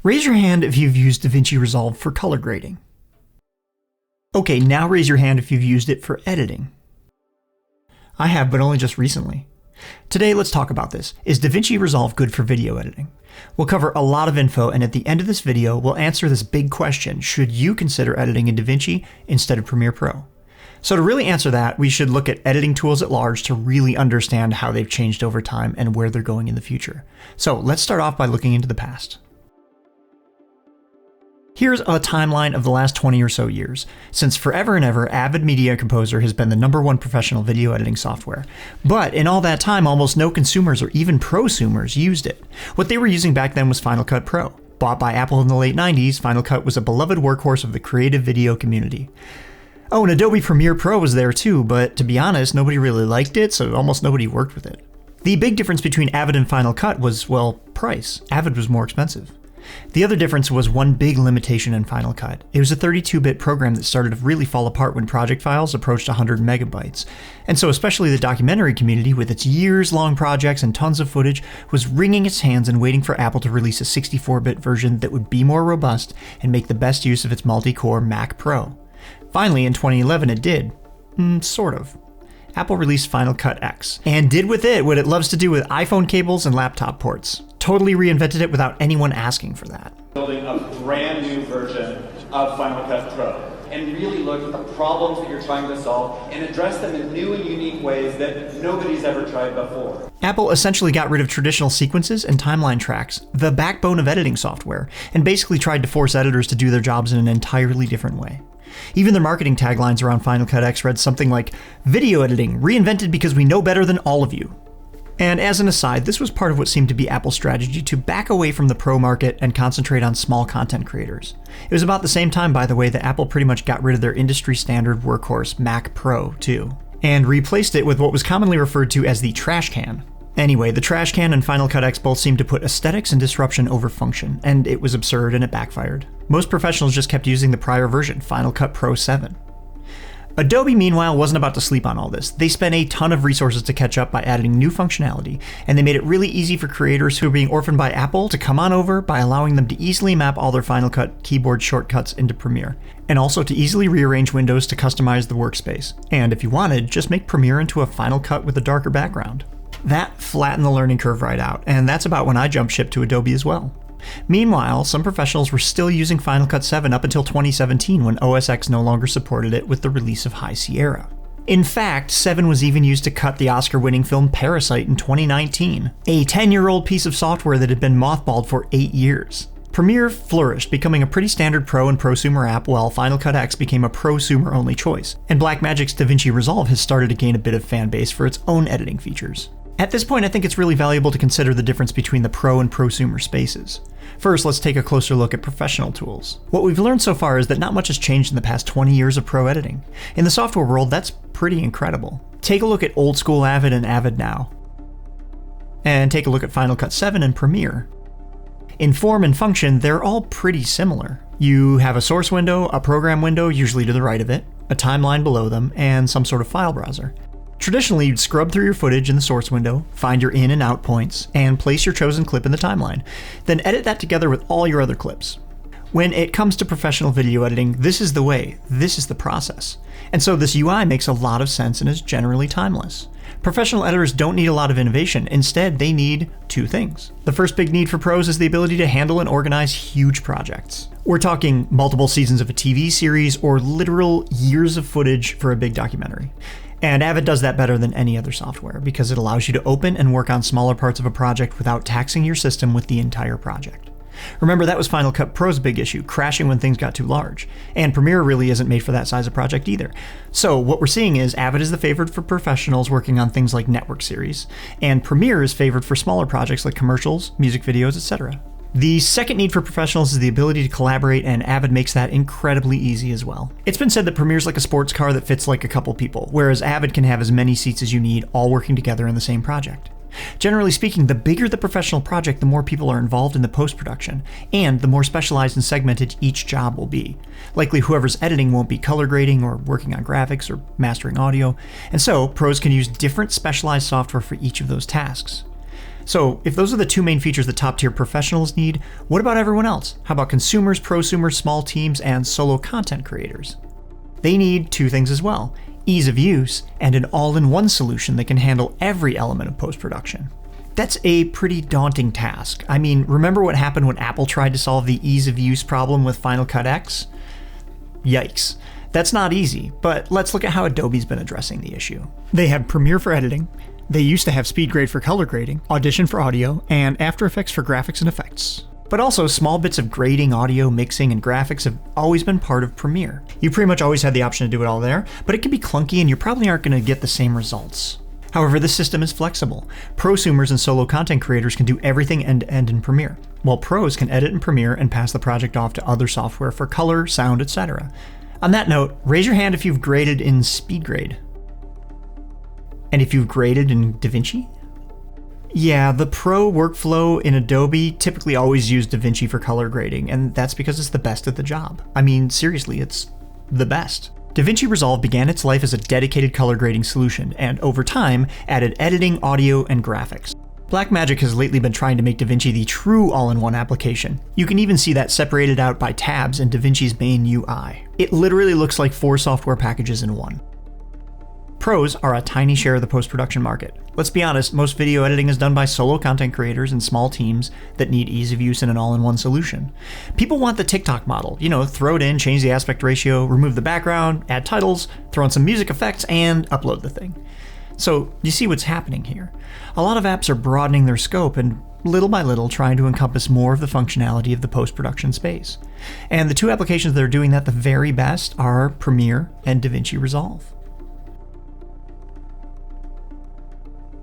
Raise your hand if you've used DaVinci Resolve for color grading. Okay, now raise your hand if you've used it for editing. I have, but only just recently. Today, let's talk about this. Is DaVinci Resolve good for video editing? We'll cover a lot of info, and at the end of this video, we'll answer this big question: should you consider editing in DaVinci instead of Premiere Pro? So to really answer that, we should look at editing tools at large to really understand how they've changed over time and where they're going in the future. So let's start off by looking into the past. Here's a timeline of the last 20 or so years. Since forever and ever, Avid Media Composer has been the #1 professional video editing software. But in all that time, almost no consumers or even prosumers used it. What they were using back then was Final Cut Pro. Bought by Apple in the late 90s, Final Cut was a beloved workhorse of the creative video community. Oh, and Adobe Premiere Pro was there too, but to be honest, nobody really liked it, so almost nobody worked with it. The big difference between Avid and Final Cut was, well, price. Avid was more expensive. The other difference was one big limitation in Final Cut. It was a 32-bit program that started to really fall apart when project files approached 100 megabytes. And so especially the documentary community, with its years-long projects and tons of footage, was wringing its hands and waiting for Apple to release a 64-bit version that would be more robust and make the best use of its multi-core Mac Pro. Finally, in 2011 it did. Sort of. Apple released Final Cut X, and did with it what it loves to do with iPhone cables and laptop ports. Totally reinvented it without anyone asking for that. Building a brand new version of Final Cut Pro, and really look at the problems that you're trying to solve and address them in new and unique ways that nobody's ever tried before. Apple essentially got rid of traditional sequences and timeline tracks, the backbone of editing software, and basically tried to force editors to do their jobs in an entirely different way. Even their marketing taglines around Final Cut X read something like, "Video editing, reinvented because we know better than all of you." And as an aside, this was part of what seemed to be Apple's strategy to back away from the pro market and concentrate on small content creators. It was about the same time, by the way, that Apple pretty much got rid of their industry standard workhorse Mac Pro too, and replaced it with what was commonly referred to as the trash can. Anyway, the trash can and Final Cut X both seemed to put aesthetics and disruption over function, and it was absurd and it backfired. Most professionals just kept using the prior version, Final Cut Pro 7. Adobe, meanwhile, wasn't about to sleep on all this. They spent a ton of resources to catch up by adding new functionality, and they made it really easy for creators who were being orphaned by Apple to come on over by allowing them to easily map all their Final Cut keyboard shortcuts into Premiere, and also to easily rearrange windows to customize the workspace. And if you wanted, just make Premiere into a Final Cut with a darker background. That flattened the learning curve right out, and that's about when I jumped ship to Adobe as well. Meanwhile, some professionals were still using Final Cut 7 up until 2017 when OS X no longer supported it with the release of High Sierra. In fact, 7 was even used to cut the Oscar-winning film Parasite in 2019, a 10-year-old piece of software that had been mothballed for 8 years. Premiere flourished, becoming a pretty standard pro and prosumer app, while Final Cut X became a prosumer-only choice, and Blackmagic's DaVinci Resolve has started to gain a bit of fan base for its own editing features. At this point, I think it's really valuable to consider the difference between the pro and prosumer spaces. First, let's take a closer look at professional tools. What we've learned so far is that not much has changed in the past 20 years of pro editing. In the software world, that's pretty incredible. Take a look at old school Avid and Avid now. And take a look at Final Cut 7 and Premiere. In form and function, they're all pretty similar. You have a source window, a program window, usually to the right of it, a timeline below them, and some sort of file browser. Traditionally, you'd scrub through your footage in the source window, find your in and out points, and place your chosen clip in the timeline, then edit that together with all your other clips. When it comes to professional video editing, this is the way, this is the process. And so this UI makes a lot of sense and is generally timeless. Professional editors don't need a lot of innovation. Instead, they need two things. The first big need for pros is the ability to handle and organize huge projects. We're talking multiple seasons of a TV series or literal years of footage for a big documentary. And Avid does that better than any other software because it allows you to open and work on smaller parts of a project without taxing your system with the entire project. Remember, that was Final Cut Pro's big issue, crashing when things got too large. And Premiere really isn't made for that size of project either. So what we're seeing is Avid is the favored for professionals working on things like network series, and Premiere is favored for smaller projects like commercials, music videos, etc. The second need for professionals is the ability to collaborate, and Avid makes that incredibly easy as well. It's been said that Premiere's like a sports car that fits like a couple people, whereas Avid can have as many seats as you need, all working together in the same project. Generally speaking, the bigger the professional project, the more people are involved in the post-production, and the more specialized and segmented each job will be. Likely whoever's editing won't be color grading or working on graphics or mastering audio, and so pros can use different specialized software for each of those tasks. So if those are the two main features that top-tier professionals need, what about everyone else? How about consumers, prosumers, small teams, and solo content creators? They need two things as well: ease of use and an all-in-one solution that can handle every element of post-production. That's a pretty daunting task. I mean, remember what happened when Apple tried to solve the ease of use problem with Final Cut X? Yikes. That's not easy, but let's look at how Adobe's been addressing the issue. They have Premiere for editing. They used to have SpeedGrade for color grading, Audition for audio, and After Effects for graphics and effects. But also, small bits of grading, audio, mixing, and graphics have always been part of Premiere. You pretty much always had the option to do it all there, but it can be clunky and you probably aren't going to get the same results. However, this system is flexible. Prosumers and solo content creators can do everything end-to-end in Premiere, while pros can edit in Premiere and pass the project off to other software for color, sound, etc. On that note, raise your hand if you've graded in SpeedGrade. And if you've graded in DaVinci? Yeah, the pro workflow in Adobe typically always use DaVinci for color grading, and that's because it's the best at the job. I mean, seriously, it's the best. DaVinci Resolve began its life as a dedicated color grading solution, and over time, added editing, audio, and graphics. Blackmagic has lately been trying to make DaVinci the true all-in-one application. You can even see that separated out by tabs in DaVinci's main UI. It literally looks like 4 software packages in one. Pros are a tiny share of the post-production market. Let's be honest, most video editing is done by solo content creators and small teams that need ease of use and an all-in-one solution. People want the TikTok model, throw it in, change the aspect ratio, remove the background, add titles, throw in some music effects, and upload the thing. So you see what's happening here. A lot of apps are broadening their scope and little by little trying to encompass more of the functionality of the post-production space. And the two applications that are doing that the very best are Premiere and DaVinci Resolve.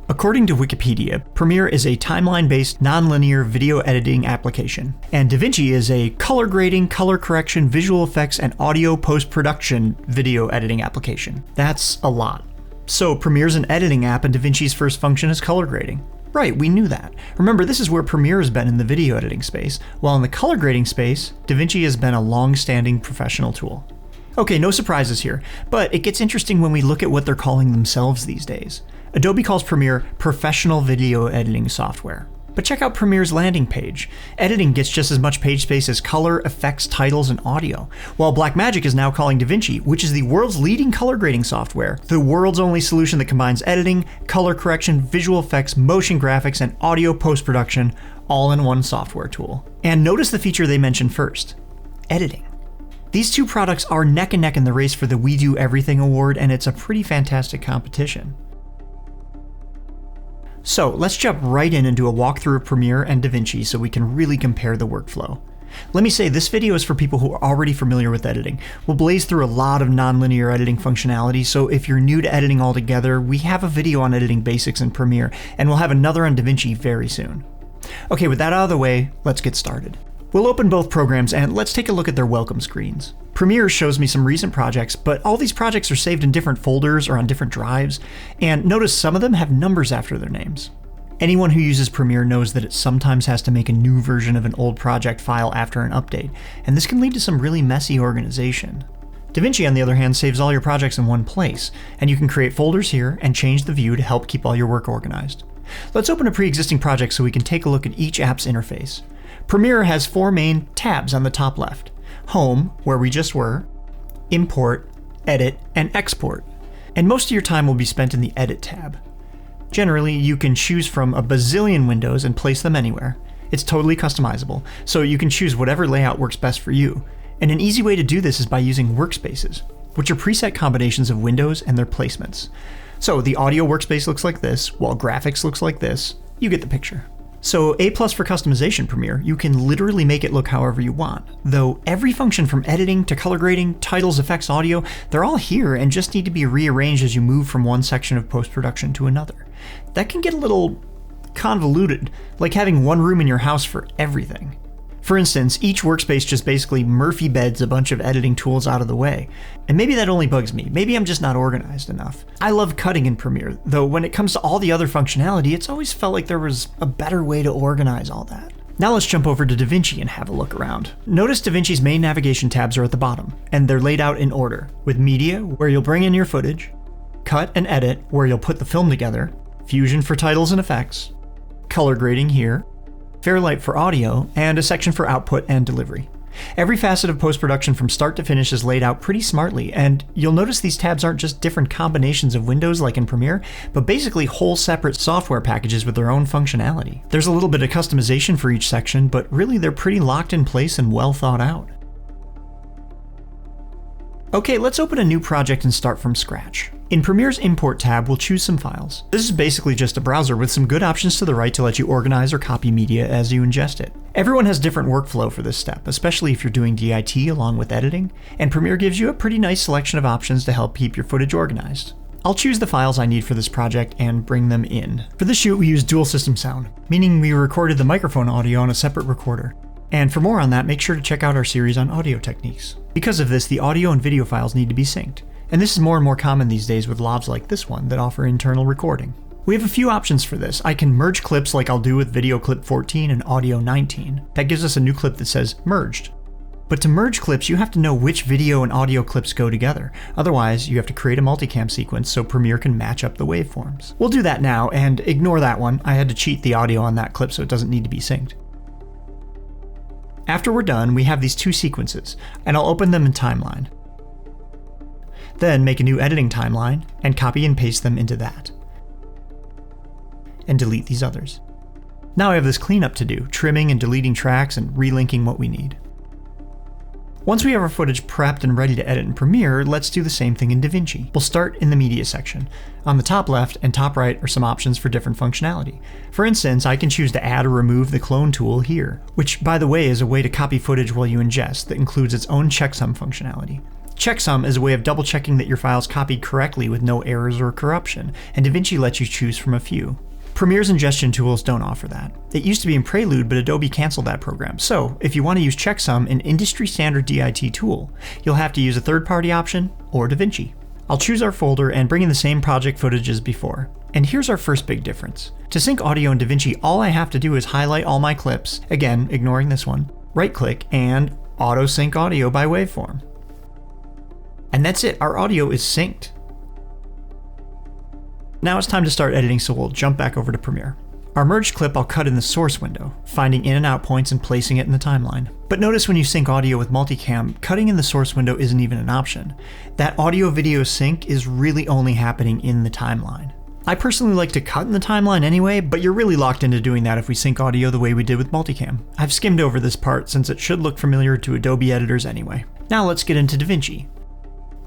According to Wikipedia, Premiere is a timeline-based, non-linear video editing application, and DaVinci is a color grading, color correction, visual effects, and audio post-production video editing application. That's a lot. So Premiere's an editing app, and DaVinci's first function is color grading. Right, we knew that. Remember, this is where Premiere has been in the video editing space, while in the color grading space, DaVinci has been a long-standing professional tool. Okay, no surprises here, but it gets interesting when we look at what they're calling themselves these days. Adobe calls Premiere professional video editing software. But check out Premiere's landing page. Editing gets just as much page space as color, effects, titles, and audio, while Blackmagic is now calling DaVinci, which is the world's leading color grading software, the world's only solution that combines editing, color correction, visual effects, motion graphics, and audio post-production all in one software tool. And notice the feature they mentioned first: editing. These two products are neck and neck in the race for the We Do Everything award, and it's a pretty fantastic competition. So let's jump right in and do a walkthrough of Premiere and DaVinci so we can really compare the workflow. Let me say, this video is for people who are already familiar with editing. We'll blaze through a lot of non-linear editing functionality, so if you're new to editing altogether, we have a video on editing basics in Premiere, and we'll have another on DaVinci very soon. Okay, with that out of the way, let's get started. We'll open both programs and let's take a look at their welcome screens. Premiere shows me some recent projects, but all these projects are saved in different folders or on different drives, and notice some of them have numbers after their names. Anyone who uses Premiere knows that it sometimes has to make a new version of an old project file after an update, and this can lead to some really messy organization. DaVinci, on the other hand, saves all your projects in one place, and you can create folders here and change the view to help keep all your work organized. Let's open a pre-existing project so we can take a look at each app's interface. Premiere has 4 main tabs on the top left: Home, where we just were, Import, Edit, and Export. And most of your time will be spent in the Edit tab. Generally, you can choose from a bazillion windows and place them anywhere. It's totally customizable, so you can choose whatever layout works best for you. And an easy way to do this is by using workspaces, which are preset combinations of windows and their placements. So the audio workspace looks like this, while graphics looks like this. You get the picture. So A+ for customization Premiere, you can literally make it look however you want, though every function from editing to color grading, titles, effects, audio, they're all here and just need to be rearranged as you move from one section of post-production to another. That can get a little convoluted, like having one room in your house for everything. For instance, each workspace just basically Murphy beds a bunch of editing tools out of the way. And maybe that only bugs me. Maybe I'm just not organized enough. I love cutting in Premiere, though when it comes to all the other functionality, it's always felt like there was a better way to organize all that. Now let's jump over to DaVinci and have a look around. Notice DaVinci's main navigation tabs are at the bottom, and they're laid out in order, with Media, where you'll bring in your footage, Cut and Edit, where you'll put the film together, Fusion for titles and effects, color grading here, Fairlight for audio, and a section for output and delivery. Every facet of post-production from start to finish is laid out pretty smartly, and you'll notice these tabs aren't just different combinations of windows like in Premiere, but basically whole separate software packages with their own functionality. There's a little bit of customization for each section, but really they're pretty locked in place and well thought out. Okay, let's open a new project and start from scratch. In Premiere's Import tab, we'll choose some files. This is basically just a browser with some good options to the right to let you organize or copy media as you ingest it. Everyone has different workflow for this step, especially if you're doing DIT along with editing, and Premiere gives you a pretty nice selection of options to help keep your footage organized. I'll choose the files I need for this project and bring them in. For this shoot, we used dual system sound, meaning we recorded the microphone audio on a separate recorder. And for more on that, make sure to check out our series on audio techniques. Because of this, the audio and video files need to be synced. And this is more and more common these days with lavs like this one that offer internal recording. We have a few options for this. I can merge clips like I'll do with video clip 14 and audio 19. That gives us a new clip that says merged. But to merge clips, you have to know which video and audio clips go together. Otherwise, you have to create a multicam sequence so Premiere can match up the waveforms. We'll do that now, and ignore that one. I had to cheat the audio on that clip so it doesn't need to be synced. After we're done, we have these two sequences, and I'll open them in Timeline. Then make a new editing timeline, and copy and paste them into that. And delete these others. Now I have this cleanup to do, trimming and deleting tracks and relinking what we need. Once we have our footage prepped and ready to edit in Premiere, let's do the same thing in DaVinci. We'll start in the media section. On the top left and top right are some options for different functionality. For instance, I can choose to add or remove the clone tool here, which by the way is a way to copy footage while you ingest that includes its own checksum functionality. Checksum is a way of double checking that your file's copied correctly with no errors or corruption, and DaVinci lets you choose from a few. Premiere's ingestion tools don't offer that. It used to be in Prelude, but Adobe canceled that program. So, if you want to use Checksum, an industry standard DIT tool, you'll have to use a third-party option or DaVinci. I'll choose our folder and bring in the same project footage as before. And here's our first big difference. To sync audio in DaVinci, all I have to do is highlight all my clips, again, ignoring this one, right-click, and auto-sync audio by waveform. And that's it, our audio is synced. Now it's time to start editing, so we'll jump back over to Premiere. Our merged clip I'll cut in the source window, finding in and out points and placing it in the timeline. But notice when you sync audio with multicam, cutting in the source window isn't even an option. That audio-video sync is really only happening in the timeline. I personally like to cut in the timeline anyway, but you're really locked into doing that if we sync audio the way we did with multicam. I've skimmed over this part since it should look familiar to Adobe editors anyway. Now let's get into DaVinci.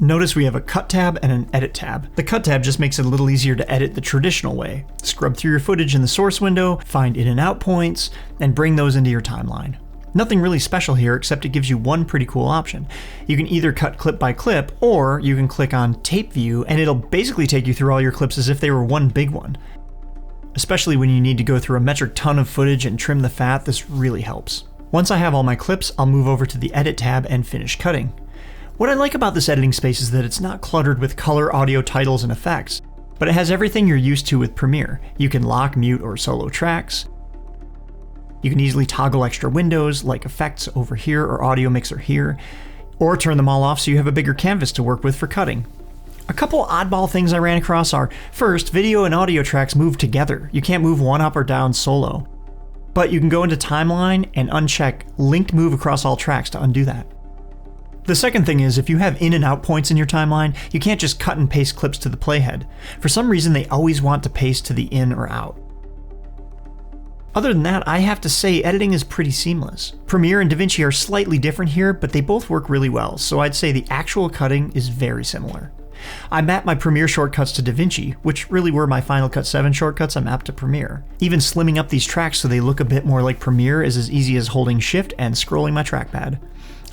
Notice we have a Cut tab and an Edit tab. The Cut tab just makes it a little easier to edit the traditional way. Scrub through your footage in the source window, find in and out points, and bring those into your timeline. Nothing really special here except it gives you one pretty cool option. You can either cut clip by clip, or you can click on Tape View and it'll basically take you through all your clips as if they were one big one. Especially when you need to go through a metric ton of footage and trim the fat, this really helps. Once I have all my clips, I'll move over to the Edit tab and finish cutting. What I like about this editing space is that it's not cluttered with color, audio, titles, and effects, but it has everything you're used to with Premiere. You can lock, mute, or solo tracks. You can easily toggle extra windows, like effects over here or audio mixer here, or turn them all off so you have a bigger canvas to work with for cutting. A couple oddball things I ran across are, first, video and audio tracks move together. You can't move one up or down solo. But you can go into Timeline and uncheck Linked Move Across All Tracks to undo that. The second thing is, if you have in and out points in your timeline, you can't just cut and paste clips to the playhead. For some reason, they always want to paste to the in or out. Other than that, I have to say editing is pretty seamless. Premiere and DaVinci are slightly different here, but they both work really well, so I'd say the actual cutting is very similar. I mapped my Premiere shortcuts to DaVinci, which really were my Final Cut 7 shortcuts I mapped to Premiere. Even slimming up these tracks so they look a bit more like Premiere is as easy as holding Shift and scrolling my trackpad.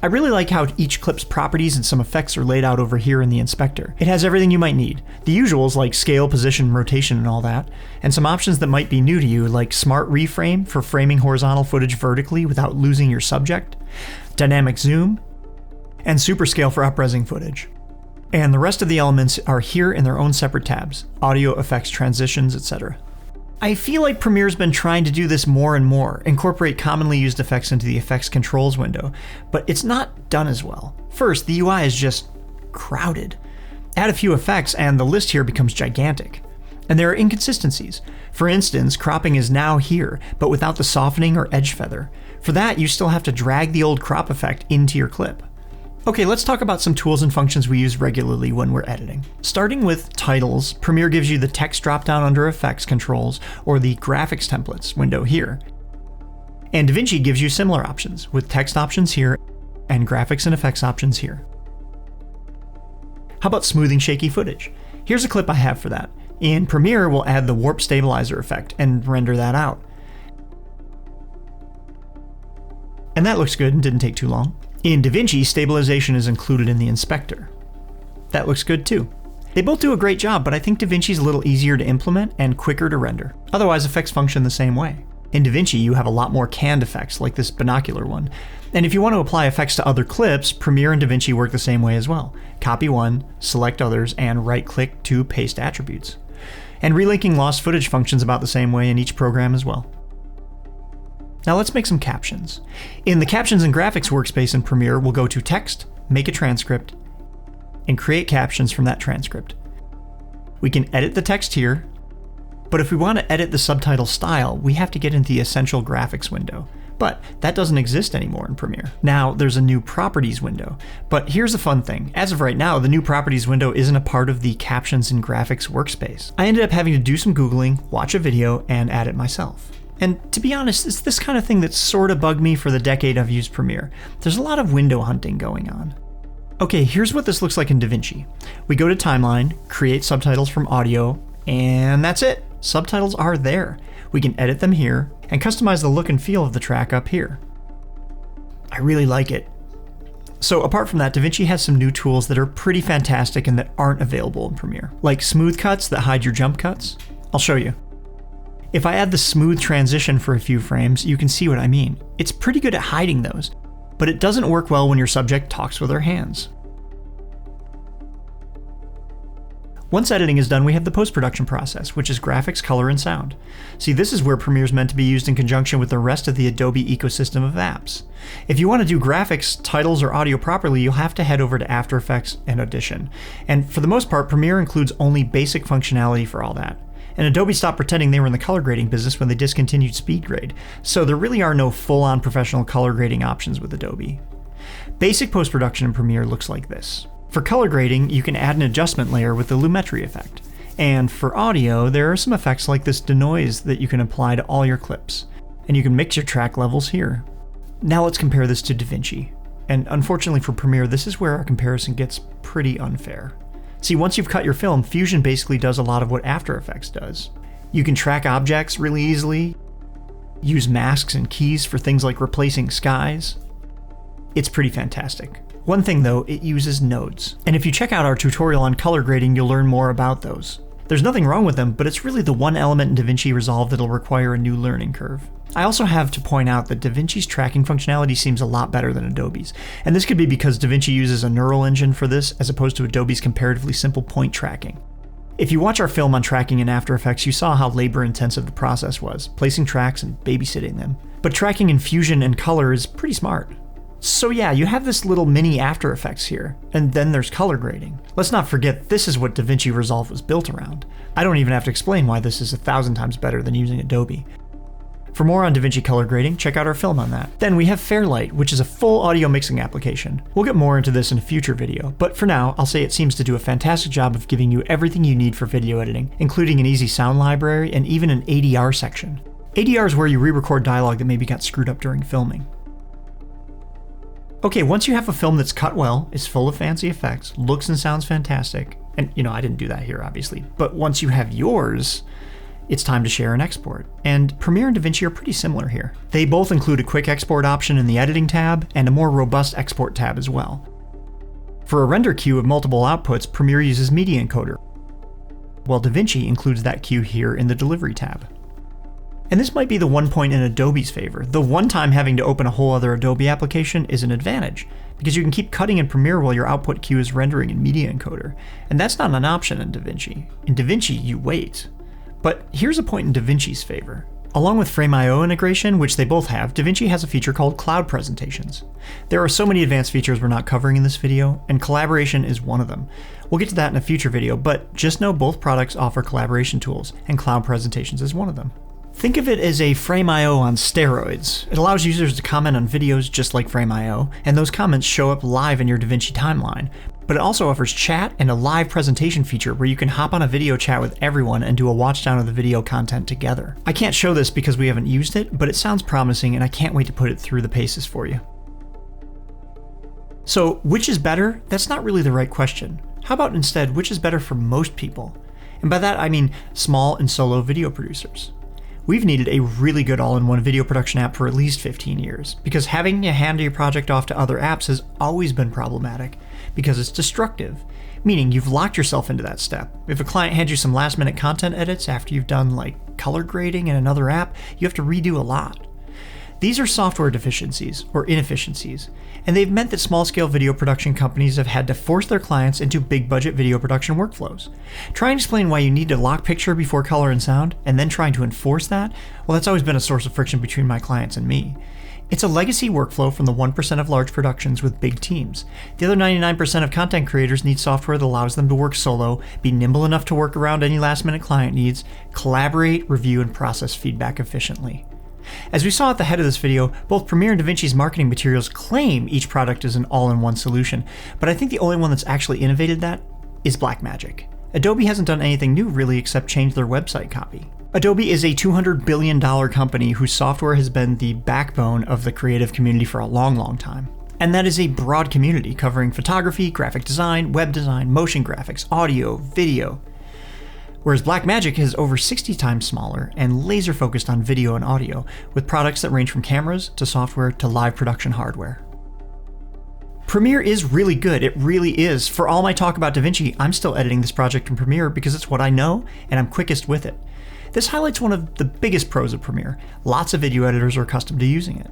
I really like how each clip's properties and some effects are laid out over here in the inspector. It has everything you might need. The usuals like scale, position, rotation, and all that, and some options that might be new to you like Smart Reframe for framing horizontal footage vertically without losing your subject, Dynamic Zoom, and Super Scale for upresing footage. And the rest of the elements are here in their own separate tabs, audio, effects, transitions, etc. I feel like Premiere's been trying to do this more and more, incorporate commonly used effects into the effects controls window, but it's not done as well. First, the UI is just crowded. Add a few effects and the list here becomes gigantic. And there are inconsistencies. For instance, cropping is now here, but without the softening or edge feather. For that, you still have to drag the old crop effect into your clip. Okay, let's talk about some tools and functions we use regularly when we're editing. Starting with titles, Premiere gives you the text dropdown under Effects controls or the Graphics Templates window here. And DaVinci gives you similar options, with text options here and graphics and effects options here. How about smoothing shaky footage? Here's a clip I have for that. In Premiere, we'll add the warp stabilizer effect and render that out. And that looks good and didn't take too long. In DaVinci, stabilization is included in the inspector. That looks good too. They both do a great job, but I think DaVinci's a little easier to implement and quicker to render. Otherwise, effects function the same way. In DaVinci, you have a lot more canned effects, like this binocular one. And if you want to apply effects to other clips, Premiere and DaVinci work the same way as well. Copy one, select others, and right-click to paste attributes. And relinking lost footage functions about the same way in each program as well. Now let's make some captions. In the Captions and Graphics workspace in Premiere, we'll go to Text, make a transcript, and create captions from that transcript. We can edit the text here, but if we want to edit the subtitle style, we have to get into the Essential Graphics window. But that doesn't exist anymore in Premiere. Now there's a new Properties window. But here's the fun thing. As of right now, the new Properties window isn't a part of the Captions and Graphics workspace. I ended up having to do some Googling, watch a video, and add it myself. And to be honest, it's this kind of thing that sort of bugged me for the decade I've used Premiere. There's a lot of window hunting going on. Okay, here's what this looks like in DaVinci. We go to Timeline, create subtitles from audio, and that's it. Subtitles are there. We can edit them here, and customize the look and feel of the track up here. I really like it. So apart from that, DaVinci has some new tools that are pretty fantastic and that aren't available in Premiere, like smooth cuts that hide your jump cuts. I'll show you. If I add the smooth transition for a few frames, you can see what I mean. It's pretty good at hiding those, but it doesn't work well when your subject talks with her hands. Once editing is done, we have the post-production process, which is graphics, color, and sound. See, this is where Premiere is meant to be used in conjunction with the rest of the Adobe ecosystem of apps. If you want to do graphics, titles, or audio properly, you'll have to head over to After Effects and Audition. And for the most part, Premiere includes only basic functionality for all that. And Adobe stopped pretending they were in the color grading business when they discontinued SpeedGrade, so there really are no full-on professional color grading options with Adobe. Basic post-production in Premiere looks like this. For color grading, you can add an adjustment layer with the Lumetri effect. And for audio, there are some effects like this denoise that you can apply to all your clips. And you can mix your track levels here. Now let's compare this to DaVinci. And unfortunately for Premiere, this is where our comparison gets pretty unfair. See, once you've cut your film, Fusion basically does a lot of what After Effects does. You can track objects really easily, use masks and keys for things like replacing skies. It's pretty fantastic. One thing though, it uses nodes. And if you check out our tutorial on color grading, you'll learn more about those. There's nothing wrong with them, but it's really the one element in DaVinci Resolve that'll require a new learning curve. I also have to point out that DaVinci's tracking functionality seems a lot better than Adobe's, and this could be because DaVinci uses a neural engine for this as opposed to Adobe's comparatively simple point tracking. If you watch our film on tracking in After Effects, you saw how labor-intensive the process was, placing tracks and babysitting them. But tracking in Fusion and Color is pretty smart. So yeah, you have this little mini After Effects here, and then there's color grading. Let's not forget this is what DaVinci Resolve was built around. I don't even have to explain why this is 1,000 times better than using Adobe. For more on DaVinci color grading, check out our film on that. Then we have Fairlight, which is a full audio mixing application. We'll get more into this in a future video, but for now, I'll say it seems to do a fantastic job of giving you everything you need for video editing, including an easy sound library and even an ADR section. ADR is where you re-record dialogue that maybe got screwed up during filming. Okay, once you have a film that's cut well, is full of fancy effects, looks and sounds fantastic, and I didn't do that here obviously, but once you have yours, it's time to share and export. And Premiere and DaVinci are pretty similar here. They both include a quick export option in the editing tab and a more robust export tab as well. For a render queue of multiple outputs, Premiere uses Media Encoder, while DaVinci includes that queue here in the Delivery tab. And this might be the one point in Adobe's favor. The one time having to open a whole other Adobe application is an advantage, because you can keep cutting in Premiere while your output queue is rendering in Media Encoder. And that's not an option in DaVinci. In DaVinci, you wait. But here's a point in DaVinci's favor. Along with Frame.io integration, which they both have, DaVinci has a feature called Cloud Presentations. There are so many advanced features we're not covering in this video, and collaboration is one of them. We'll get to that in a future video, but just know both products offer collaboration tools, and Cloud Presentations is one of them. Think of it as a Frame.io on steroids. It allows users to comment on videos just like Frame.io, and those comments show up live in your DaVinci timeline. But it also offers chat and a live presentation feature where you can hop on a video chat with everyone and do a watchdown of the video content together. I can't show this because we haven't used it, but it sounds promising and I can't wait to put it through the paces for you. So, which is better? That's not really the right question. How about instead, which is better for most people? And by that I mean small and solo video producers. We've needed a really good all-in-one video production app for at least 15 years, because having to hand your project off to other apps has always been problematic, because it's destructive, meaning you've locked yourself into that step. If a client hands you some last-minute content edits after you've done like color grading in another app, you have to redo a lot. These are software deficiencies, or inefficiencies, and they've meant that small-scale video production companies have had to force their clients into big-budget video production workflows. Try and explain why you need to lock picture before color and sound, and then trying to enforce that? Well, that's always been a source of friction between my clients and me. It's a legacy workflow from the 1% of large productions with big teams. The other 99% of content creators need software that allows them to work solo, be nimble enough to work around any last-minute client needs, collaborate, review, and process feedback efficiently. As we saw at the head of this video, both Premiere and DaVinci's marketing materials claim each product is an all-in-one solution, but I think the only one that's actually innovated that is Blackmagic. Adobe hasn't done anything new really except change their website copy. Adobe is a $200 billion company whose software has been the backbone of the creative community for a long time. And that is a broad community covering photography, graphic design, web design, motion graphics, audio, video. Whereas Blackmagic is over 60 times smaller and laser focused on video and audio, with products that range from cameras to software to live production hardware. Premiere is really good, it really is. For all my talk about DaVinci, I'm still editing this project in Premiere because it's what I know and I'm quickest with it. This highlights one of the biggest pros of Premiere. Lots of video editors are accustomed to using it.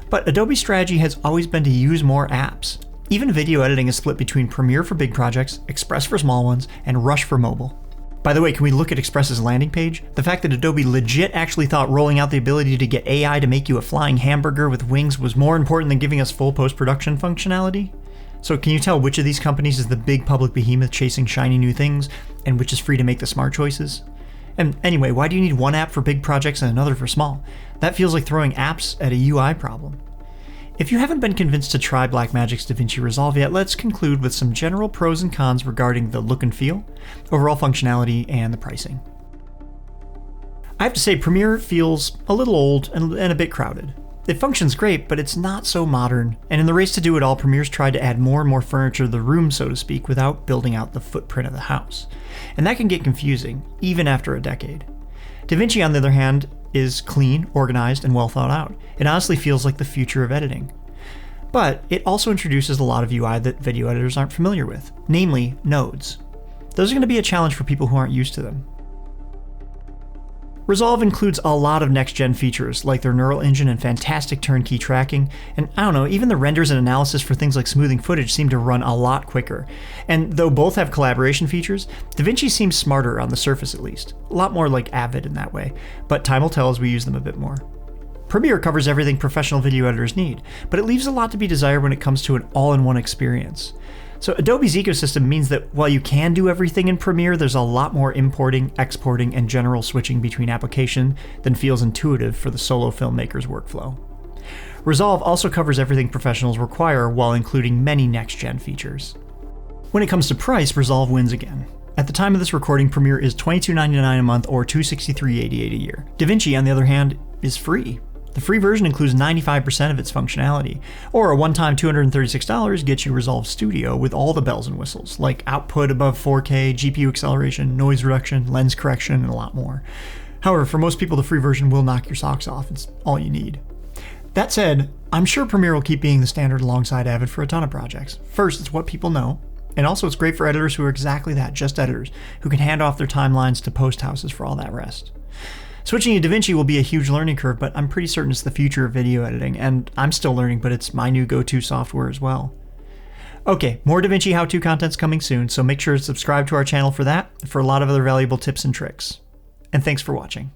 But Adobe's strategy has always been to use more apps. Even video editing is split between Premiere for big projects, Express for small ones, and Rush for mobile. By the way, can we look at Express's landing page? The fact that Adobe legit actually thought rolling out the ability to get AI to make you a flying hamburger with wings was more important than giving us full post-production functionality? So can you tell which of these companies is the big public behemoth chasing shiny new things, and which is free to make the smart choices? And anyway, why do you need one app for big projects and another for small? That feels like throwing apps at a UI problem. If you haven't been convinced to try Blackmagic's DaVinci Resolve yet, let's conclude with some general pros and cons regarding the look and feel, overall functionality, and the pricing. I have to say, Premiere feels a little old and a bit crowded. It functions great, but it's not so modern, and in the race to do it all, Premiere's tried to add more and more furniture to the room, so to speak, without building out the footprint of the house. And that can get confusing, even after a decade. DaVinci, on the other hand, is clean, organized, and well thought out. It honestly feels like the future of editing. But it also introduces a lot of UI that video editors aren't familiar with, namely nodes. Those are going to be a challenge for people who aren't used to them. Resolve includes a lot of next-gen features, like their neural engine and fantastic turnkey tracking, and I don't know, even the renders and analysis for things like smoothing footage seem to run a lot quicker. And though both have collaboration features, DaVinci seems smarter on the surface at least. A lot more like Avid in that way, but time will tell as we use them a bit more. Premiere covers everything professional video editors need, but it leaves a lot to be desired when it comes to an all-in-one experience. So Adobe's ecosystem means that while you can do everything in Premiere, there's a lot more importing, exporting, and general switching between applications than feels intuitive for the solo filmmaker's workflow. Resolve also covers everything professionals require while including many next-gen features. When it comes to price, Resolve wins again. At the time of this recording, Premiere is $22.99 a month or $263.88 a year. DaVinci, on the other hand, is free. The free version includes 95% of its functionality, or a one-time $236 gets you Resolve Studio with all the bells and whistles, like output above 4K, GPU acceleration, noise reduction, lens correction, and a lot more. However, for most people, the free version will knock your socks off. It's all you need. That said, I'm sure Premiere will keep being the standard alongside Avid for a ton of projects. First, it's what people know, and also it's great for editors who are exactly that, just editors, who can hand off their timelines to post houses for all that rest. Switching to DaVinci will be a huge learning curve, but I'm pretty certain it's the future of video editing, and I'm still learning, but it's my new go-to software as well. Okay, more DaVinci how-to content's coming soon, so make sure to subscribe to our channel for that, and for a lot of other valuable tips and tricks. And thanks for watching.